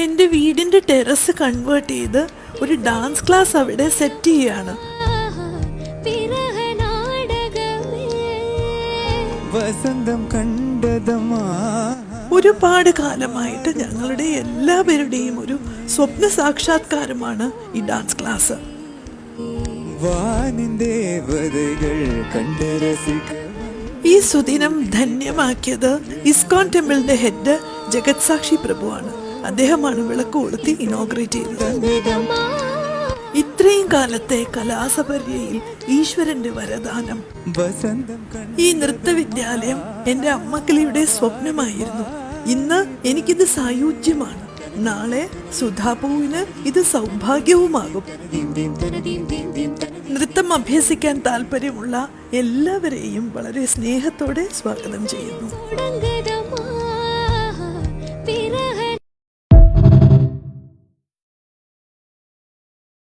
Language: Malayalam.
എൻ്റെ വീടിൻ്റെ ടെറസ് കൺവേർട്ട് ചെയ്ത് ഒരു ഡാൻസ് ക്ലാസ് അവിടെ സെറ്റ് ചെയ്യാണ്. വസന്തം കണ്ടതമാ ഒരുപാട് കാലമായിട്ട് ഞങ്ങളുടെ എല്ലാവരുടെയും ഒരു സ്വപ്ന സാക്ഷാത്കാരമാണ് ഈ ഡാൻസ് ക്ലാസ്. ഈ സുദിനം ധന്യമാക്കിയത് ഇസ്കോൺ ടെമ്പിളിന്റെ ഹെഡ് ജഗത് സാക്ഷി പ്രഭുവാണ്. അദ്ദേഹമാണ് വിളക്ക് കൊളുത്തി ഇനോഗ്രേറ്റ് ചെയ്തത്. ഇത്രയും കാലത്തെ കലാസപര്യയിൽ ഈശ്വരന്റെ വരദാനം. ഈ നൃത്തവിദ്യാലയം എൻ്റെ അമ്മക്കിളിയുടെ സ്വപ്നമായിരുന്നു. ഇന്ന് എനിക്കിത് സായുജ്യമാണ്. നാളെ സുധാപുവിന് ഇത് സൗഭാഗ്യവുമാകും. നൃത്തം അഭ്യസിക്കാൻ താല്പര്യമുള്ള എല്ലാവരെയും വളരെ സ്നേഹത്തോടെ സ്വാഗതം ചെയ്യുന്നു.